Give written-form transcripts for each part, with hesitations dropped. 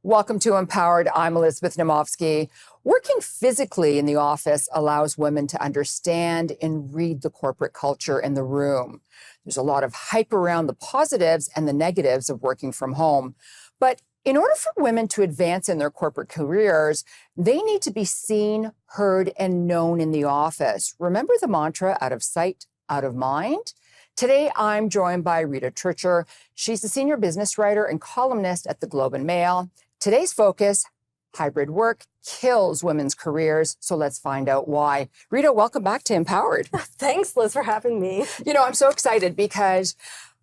Welcome to Empowered. I'm Elizabeth Naumovski. Working physically in the office allows women to understand and read the corporate culture in the room. There's a lot of hype around the positives and the negatives of working from home. But in order for women to advance in their corporate careers, they need to be seen, heard, and known in the office. Remember the mantra, out of sight, out of mind? Today, I'm joined by Rita Trichur. She's a senior business writer and columnist at the Globe and Mail. Today's focus, hybrid work kills women's careers. So let's find out why. Rita, welcome back to Empowered. Thanks, Liz, for having me. I'm so excited because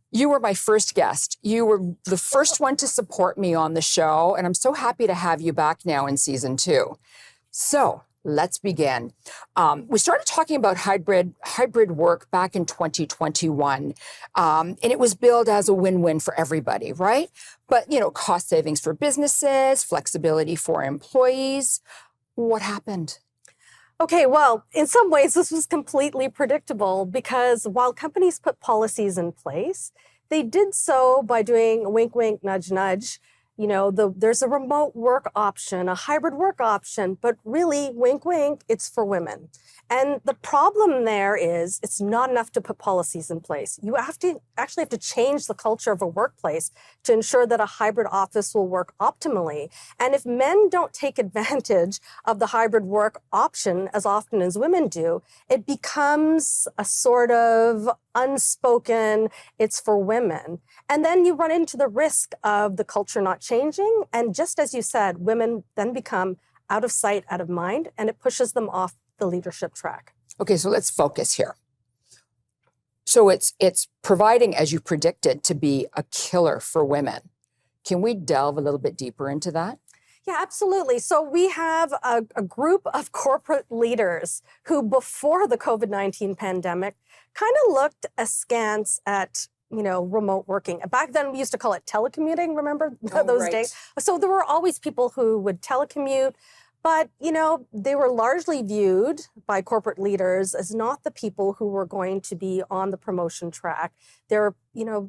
you were my first guest. You were the first one to support me on the show, and I'm so happy to have you back now in season 2. So let's begin. We started talking about hybrid work back in 2021, and it was billed as a win-win for everybody, right? But, cost savings for businesses, flexibility for employees. What happened? Okay, well, in some ways, this was completely predictable because while companies put policies in place, they did so by doing wink, wink, nudge, nudge. There's a remote work option, a hybrid work option, but really, wink, wink, it's for women. And the problem there is it's not enough to put policies in place. You actually have to change the culture of a workplace to ensure that a hybrid office will work optimally. And if men don't take advantage of the hybrid work option as often as women do, it becomes a sort of unspoken, it's for women. And then you run into the risk of the culture not changing. And just as you said, women then become out of sight, out of mind, and it pushes them off the leadership track. Okay, so let's focus here. So it's providing, as you predicted, to be a killer for women. Can we delve a little bit deeper into that? Yeah, absolutely. So we have a group of corporate leaders who, before the COVID-19 pandemic, kind of looked askance at remote working. Back then, we used to call it telecommuting, remember those right. days? So there were always people who would telecommute, but, they were largely viewed by corporate leaders as not the people who were going to be on the promotion track. They're,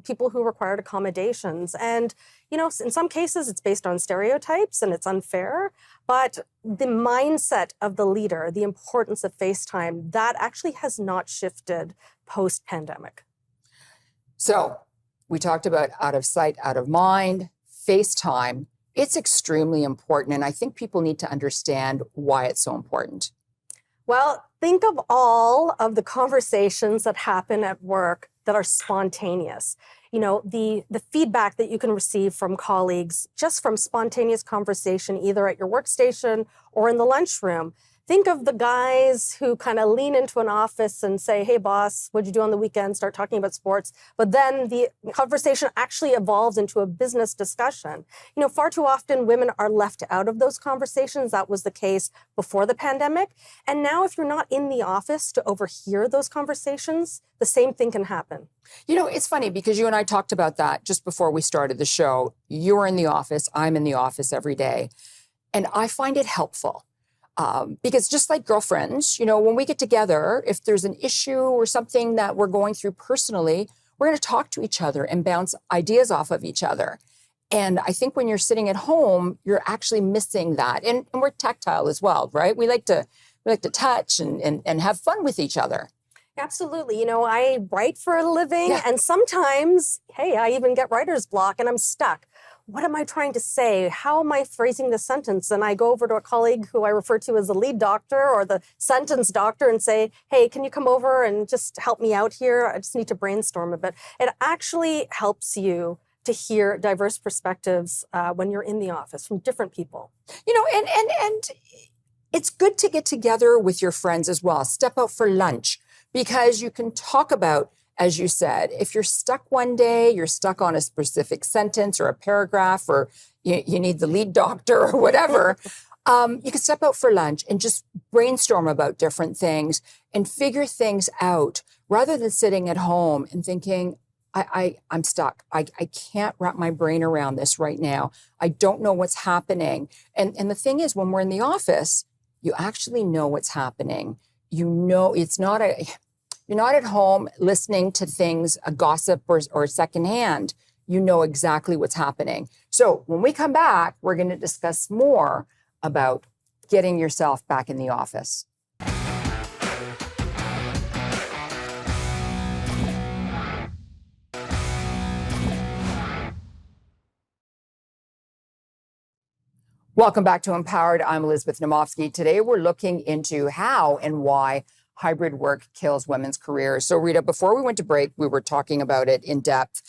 people who required accommodations. And, in some cases, it's based on stereotypes and it's unfair. But the mindset of the leader, the importance of FaceTime, that actually has not shifted post-pandemic. So we talked about out of sight, out of mind, FaceTime. It's extremely important, and I think people need to understand why it's so important. Well, think of all of the conversations that happen at work that are spontaneous. The feedback that you can receive from colleagues just from spontaneous conversation, either at your workstation or in the lunchroom. Think of the guys who kind of lean into an office and say, hey, boss, what'd you do on the weekend? Start talking about sports. But then the conversation actually evolves into a business discussion. Far too often women are left out of those conversations. That was the case before the pandemic. And now if you're not in the office to overhear those conversations, the same thing can happen. It's funny because you and I talked about that just before we started the show. You're in the office. I'm in the office every day. And I find it helpful. Because just like girlfriends, when we get together, if there's an issue or something that we're going through personally, we're going to talk to each other and bounce ideas off of each other. And I think when you're sitting at home, you're actually missing that. And we're tactile as well, right? We like to touch and have fun with each other. Absolutely. I write for a living, and sometimes, I even get writer's block and I'm stuck. What am I trying to say? How am I phrasing the sentence? And I go over to a colleague who I refer to as the lead doctor or the sentence doctor and say, hey, can you come over and just help me out here? I just need to brainstorm a bit. It actually helps you to hear diverse perspectives when you're in the office from different people. And it's good to get together with your friends as well. Step out for lunch because you can talk about, as you said, if you're stuck one day, you're stuck on a specific sentence or a paragraph, or you need the lead doctor or whatever, you can step out for lunch and just brainstorm about different things and figure things out rather than sitting at home and thinking, I'm stuck. I can't wrap my brain around this right now. I don't know what's happening. And the thing is, when we're in the office, you actually know what's happening. It's not you're not at home listening to things, a gossip or secondhand. you know exactly what's happening. So when we come back, we're going to discuss more about getting yourself back in the office. Welcome back to Empowered. I'm Elizabeth Naumovski. Today we're looking into how and why hybrid work kills women's careers. So Rita, before we went to break, we were talking about it in depth.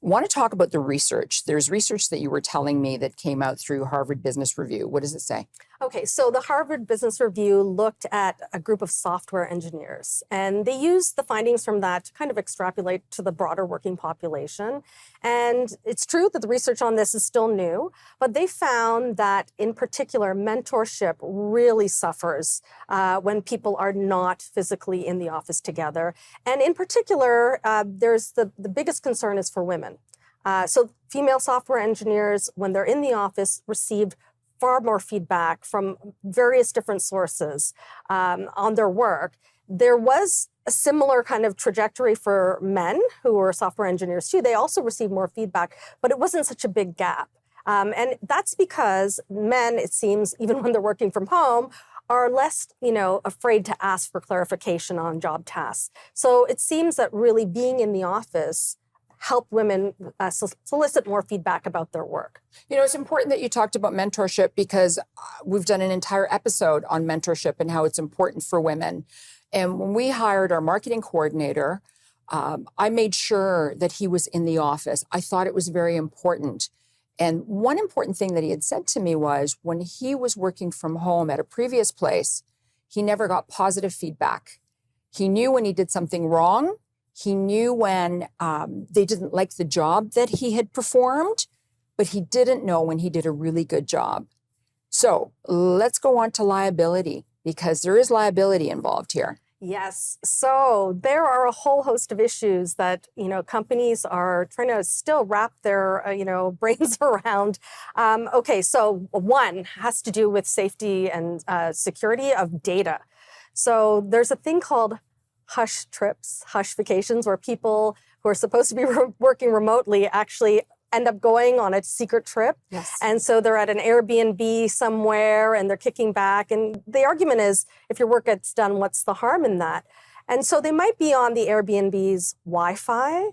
I want to talk about the research. There's research that you were telling me that came out through Harvard Business Review. What does it say? Okay, so the Harvard Business Review looked at a group of software engineers, and they used the findings from that to kind of extrapolate to the broader working population. And it's true that the research on this is still new, but they found that in particular, mentorship really suffers when people are not physically in the office together. And in particular, there's the biggest concern is for women. So female software engineers, when they're in the office, received far more feedback from various different sources on their work. There was a similar kind of trajectory for men who were software engineers too. They also received more feedback, but it wasn't such a big gap. And that's because men, it seems, even when they're working from home, are less, afraid to ask for clarification on job tasks. So it seems that really being in the office help women solicit more feedback about their work. It's important that you talked about mentorship because we've done an entire episode on mentorship and how it's important for women. And when we hired our marketing coordinator, I made sure that he was in the office. I thought it was very important. And one important thing that he had said to me was when he was working from home at a previous place, he never got positive feedback. He knew when he did something wrong. He knew when they didn't like the job that he had performed, but he didn't know when he did a really good job. So let's go on to liability because there is liability involved here. Yes. So there are a whole host of issues that, companies are trying to still wrap their, brains around. Okay. So one has to do with safety and security of data. So there's a thing called hush trips, hush vacations, where people who are supposed to be working remotely actually end up going on a secret trip. Yes. And so they're at an Airbnb somewhere and they're kicking back. And the argument is, if your work gets done, what's the harm in that? And so they might be on the Airbnb's Wi-Fi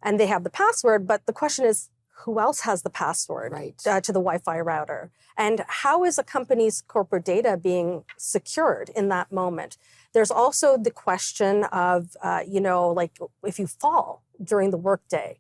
and they have the password, but the question is, who else has the password to the Wi-Fi router? And how is a company's corporate data being secured in that moment? There's also the question of, if you fall during the workday,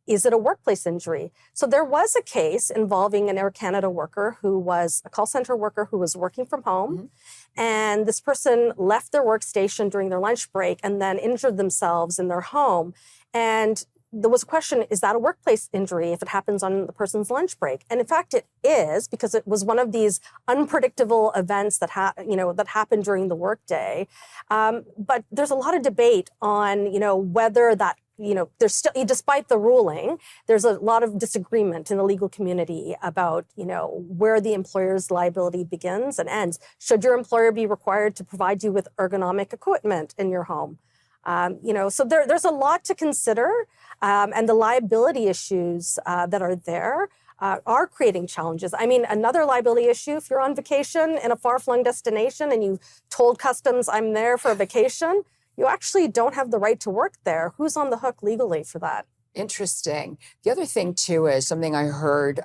is it a workplace injury? So there was a case involving an Air Canada worker who was a call center worker who was working from home. Mm-hmm. And this person left their workstation during their lunch break and then injured themselves in their home. And there was a question, is that a workplace injury if it happens on the person's lunch break? And in fact, it is, because it was one of these unpredictable events that that happened during the workday. But there's a lot of debate on, whether that, there's still, despite the ruling, there's a lot of disagreement in the legal community about, where the employer's liability begins and ends. Should your employer be required to provide you with ergonomic equipment in your home? So there's a lot to consider, and the liability issues that are there are creating challenges. I mean, another liability issue, if you're on vacation in a far-flung destination and you told customs, I'm there for a vacation, you actually don't have the right to work there. Who's on the hook legally for that? Interesting. The other thing, too, is something I heard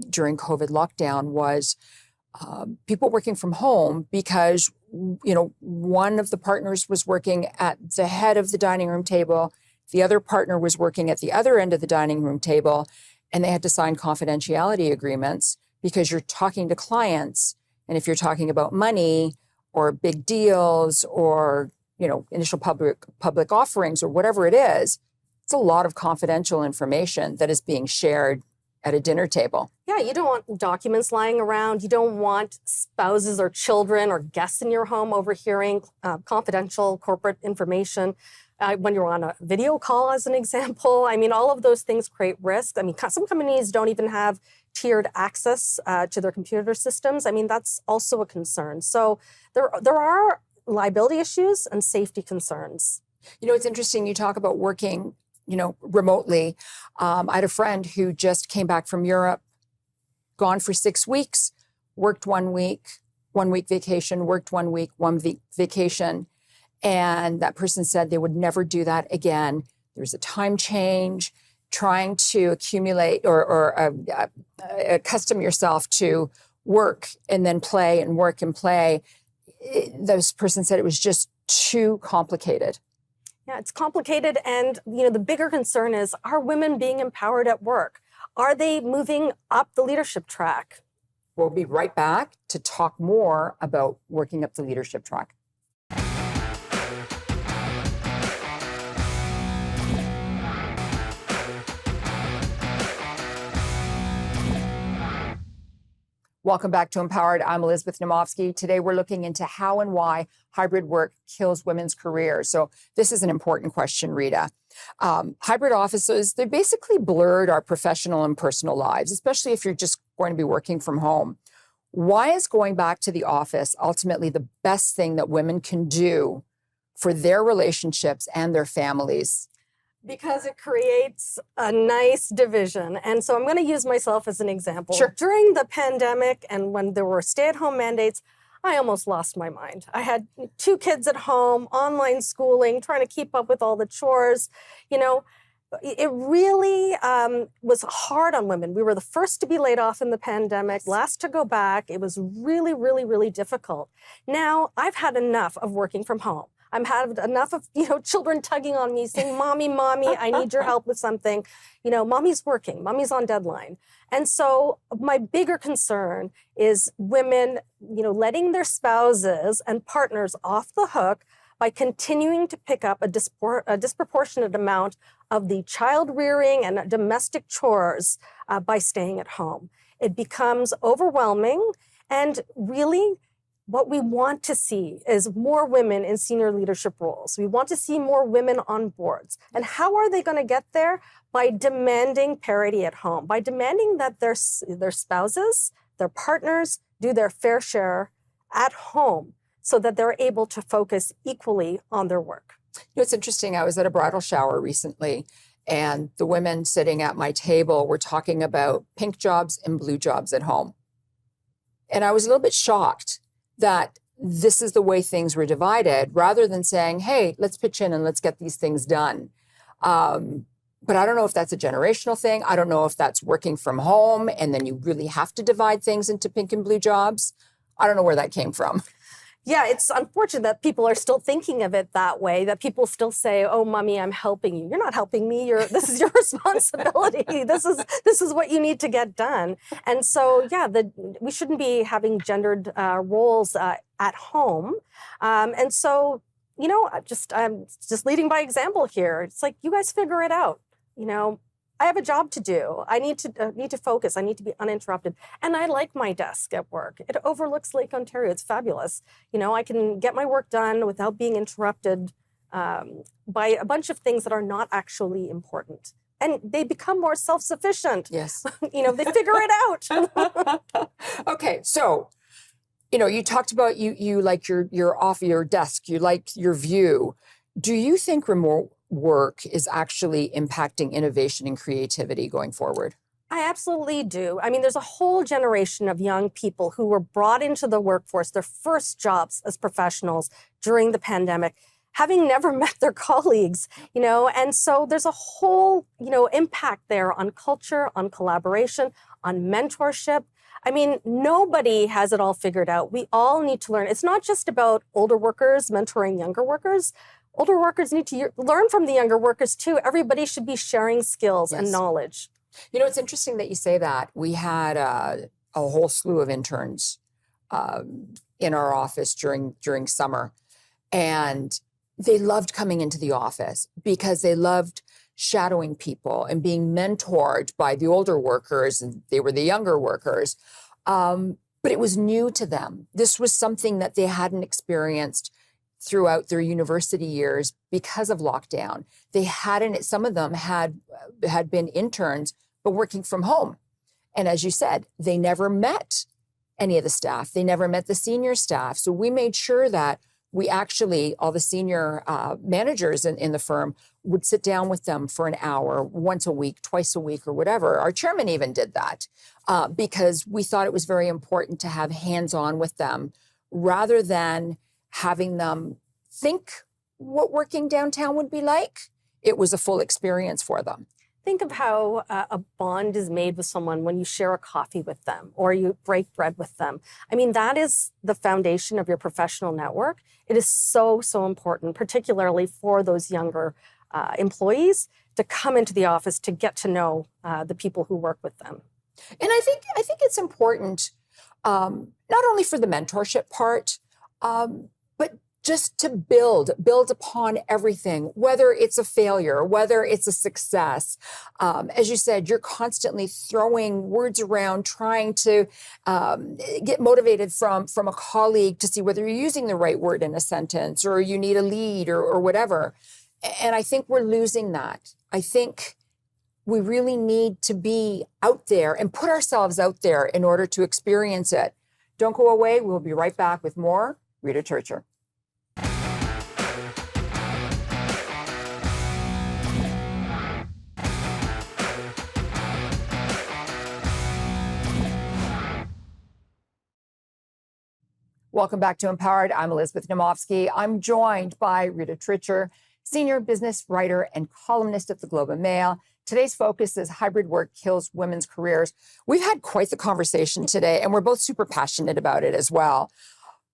during COVID lockdown was people working from home because, one of the partners was working at the head of the dining room table. The other partner was working at the other end of the dining room table, and they had to sign confidentiality agreements because you're talking to clients. And if you're talking about money or big deals or, initial public offerings or whatever it is, it's a lot of confidential information that is being shared at a dinner table. Yeah, you don't want documents lying around. You don't want spouses or children or guests in your home overhearing confidential corporate information when you're on a video call, as an example. I mean, all of those things create risk. I mean, some companies don't even have tiered access to their computer systems. I mean, that's also a concern. So there are liability issues and safety concerns. It's interesting you talk about working remotely. I had a friend who just came back from Europe, gone for 6 weeks, worked 1 week, 1 week vacation, worked 1 week, vacation. And that person said they would never do that again. There's a time change, trying to accumulate or accustom yourself to work and then play and work and play. This person said it was just too complicated. Yeah, it's complicated. And, the bigger concern is, are women being empowered at work? Are they moving up the leadership track? We'll be right back to talk more about working up the leadership track. Welcome back to Empowered. I'm Elizabeth Naumovski. Today we're looking into how and why hybrid work kills women's careers. So this is an important question, Rita. Hybrid offices, they basically blurred our professional and personal lives, especially if you're just going to be working from home. Why is going back to the office ultimately the best thing that women can do for their relationships and their families? Because it creates a nice division. And so I'm going to use myself as an example. Sure. During the pandemic and when there were stay-at-home mandates, I almost lost my mind. I had 2 kids at home, online schooling, trying to keep up with all the chores. It really was hard on women. We were the first to be laid off in the pandemic, last to go back. It was really, really, really difficult. Now, I've had enough of working from home. I've had enough of, children tugging on me saying, mommy, I need your help with something. Mommy's working, mommy's on deadline. And so my bigger concern is women, letting their spouses and partners off the hook by continuing to pick up a disproportionate amount of the child rearing and domestic chores by staying at home. It becomes overwhelming, and really, what we want to see is more women in senior leadership roles. We want to see more women on boards. And how are they going to get there? By demanding parity at home, by demanding that their spouses, their partners do their fair share at home so that they're able to focus equally on their work. It's interesting. I was at a bridal shower recently, and the women sitting at my table were talking about pink jobs and blue jobs at home. And I was a little bit shocked that this is the way things were divided, rather than saying, hey, let's pitch in and let's get these things done. But I don't know if that's a generational thing. I don't know if that's working from home and then you really have to divide things into pink and blue jobs. I don't know where that came from. Yeah, it's unfortunate that people are still thinking of it that way, that people still say, oh, mommy, I'm helping you. You're not helping me. This is your responsibility. This is what you need to get done. And so, yeah, we shouldn't be having gendered roles at home. And so, I'm just leading by example here. It's like, you guys figure it out. I have a job to do. I need to focus. I need to be uninterrupted. And I like my desk at work. It overlooks Lake Ontario. It's fabulous. I can get my work done without being interrupted by a bunch of things that are not actually important. And they become more self-sufficient. Yes. They figure it out. Okay. So, you talked about you like your off your desk, you like your view. Do you think remote work is actually impacting innovation and creativity going forward? I absolutely do. I mean, there's a whole generation of young people who were brought into the workforce, their first jobs as professionals during the pandemic, having never met their colleagues, and so there's a whole, impact there on culture, on collaboration, on mentorship. I mean, nobody has it all figured out. We all need to learn. It's not just about older workers mentoring younger workers. Older workers need to learn from the younger workers too. Everybody should be sharing skills and knowledge. It's interesting that you say that. We had a whole slew of interns in our office during summer, and they loved coming into the office because they loved shadowing people and being mentored by the older workers, and they were the younger workers. But it was new to them. This was something that they hadn't experienced throughout their university years because of lockdown. Some of them had been interns, but working from home. And as you said, they never met any of the staff. They never met the senior staff. So we made sure that we actually, all the senior managers in the firm would sit down with them for an hour, once a week, twice a week, or whatever. Our chairman even did that because we thought it was very important to have hands-on with them rather than having them think what working downtown would be like. It was a full experience for them. Think of how a bond is made with someone when you share a coffee with them or you break bread with them. I mean, that is the foundation of your professional network. It is so, so important, particularly for those younger employees to come into the office to get to know the people who work with them. And I think it's important, not only for the mentorship part, but just to build upon everything, whether it's a failure, whether it's a success. As you said, you're constantly throwing words around, trying to get motivated from a colleague to see whether you're using the right word in a sentence or you need a lead or whatever. And I think we're losing that. I think we really need to be out there and put ourselves out there in order to experience it. Don't go away. We'll be right back with more Rita Trichur. Welcome back to Empowered. I'm Elizabeth Naumovski. I'm joined by Rita Trichur, senior business writer and columnist at the Globe and Mail. Today's focus is hybrid work kills women's careers. We've had quite the conversation today, and we're both super passionate about it as well.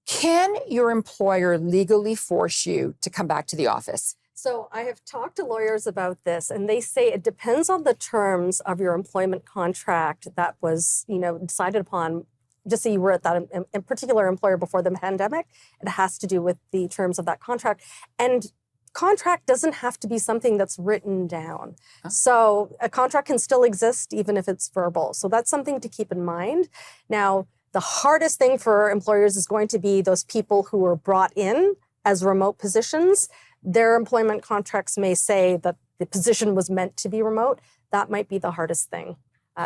Can your employer legally force you to come back to the office? So I have talked to lawyers about this, and they say it depends on the terms of your employment contract that was, decided upon. Just so you were at that in particular employer before the pandemic, it has to do with the terms of that contract. And contract doesn't have to be something that's written down. Huh? So a contract can still exist even if it's verbal. So that's something to keep in mind. Now, the hardest thing for employers is going to be those people who were brought in as remote positions. Their employment contracts may say that the position was meant to be remote. That might be the hardest thing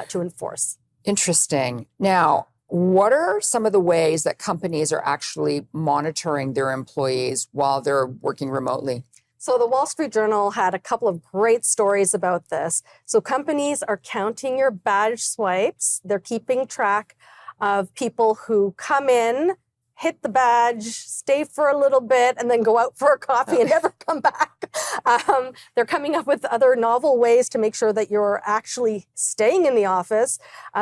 to enforce. Interesting. Now, what are some of the ways that companies are actually monitoring their employees while they're working remotely? So the Wall Street Journal had a couple of great stories about this. So companies are counting your badge swipes. They're keeping track of people who come in, hit the badge, stay for a little bit, and then go out for a coffee and never come back. They're coming up with other novel ways to make sure that you're actually staying in the office.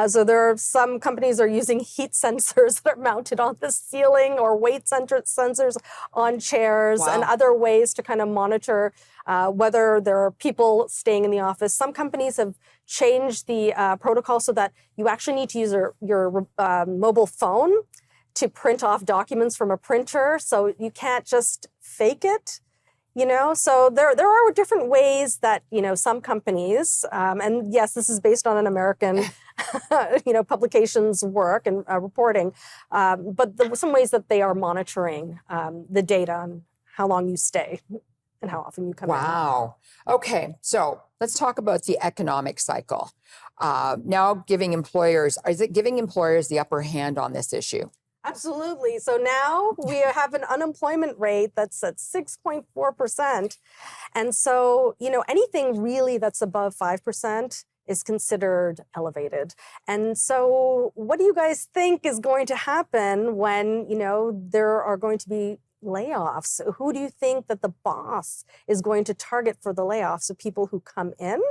So there are some companies are using heat sensors that are mounted on the ceiling or weight sensors on chairs. Wow. And other ways to kind of monitor whether there are people staying in the office. Some companies have changed the protocol so that you actually need to use your mobile phone to print off documents from a printer, so you can't just fake it, So there are different ways that, some companies, and yes, this is based on an American, publications work and reporting, but there were some ways that they are monitoring the data on how long you stay and how often you come in. Wow. Okay, so let's talk about the economic cycle. Now is it giving employers the upper hand on this issue? Absolutely. So now we have an unemployment rate that's at 6.4%. And so, anything really that's above 5% is considered elevated. And so what do you guys think is going to happen when, there are going to be layoffs? Who do you think that the boss is going to target for the layoffs? Of people who come in?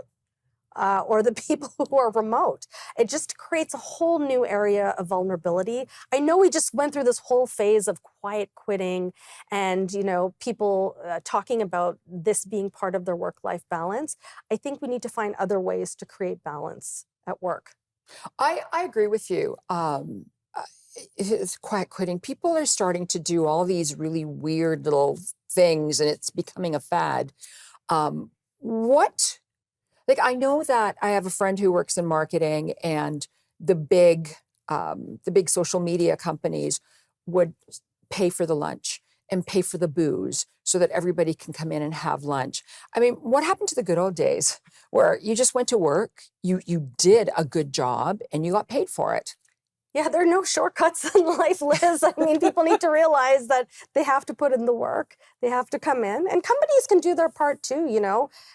Or the people who are remote. It just creates a whole new area of vulnerability. I know we just went through this whole phase of quiet quitting and, people talking about this being part of their work-life balance. I think we need to find other ways to create balance at work. I agree with you. It's quiet quitting. People are starting to do all these really weird little things and it's becoming a fad. I know that I have a friend who works in marketing and the big social media companies would pay for the lunch and pay for the booze so that everybody can come in and have lunch. I mean, what happened to the good old days where you just went to work, you did a good job and you got paid for it? Yeah, there are no shortcuts in life, Liz. I mean, people need to realize that they have to put in the work. They have to come in, and companies can do their part too,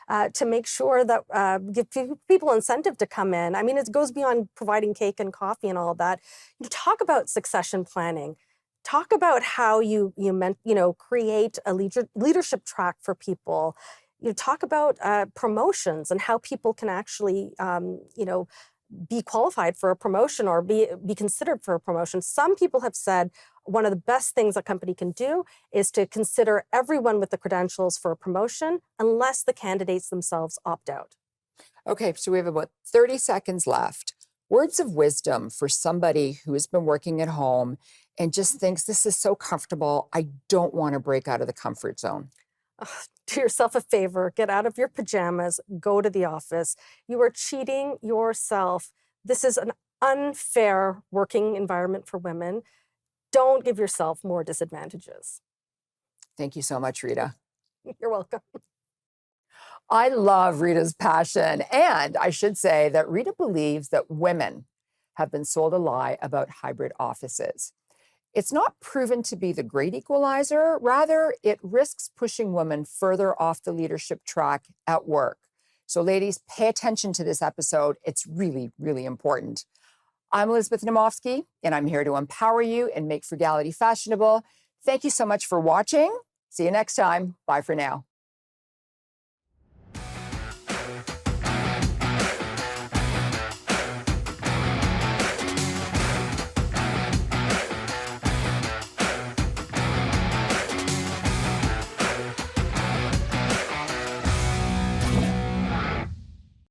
to make sure that give people incentive to come in. I mean, it goes beyond providing cake and coffee and all of that. You talk about succession planning. Talk about how you create a leadership track for people. You talk about promotions and how people can actually, be qualified for a promotion or be considered for a promotion. Some people have said one of the best things a company can do is to consider everyone with the credentials for a promotion unless the candidates themselves opt out. Okay, so we have about 30 seconds left. Words of wisdom for somebody who has been working at home and just thinks this is so comfortable, I don't want to break out of the comfort zone. Do yourself a favor, get out of your pajamas, go to the office. You are cheating yourself. This is an unfair working environment for women. Don't give yourself more disadvantages. Thank you so much, Rita. You're welcome. I love Rita's passion. And I should say that Rita believes that women have been sold a lie about hybrid offices. It's not proven to be the great equalizer. Rather, it risks pushing women further off the leadership track at work. So ladies, pay attention to this episode. It's really, really important. I'm Elizabeth Naumovski, and I'm here to empower you and make frugality fashionable. Thank you so much for watching. See you next time. Bye for now.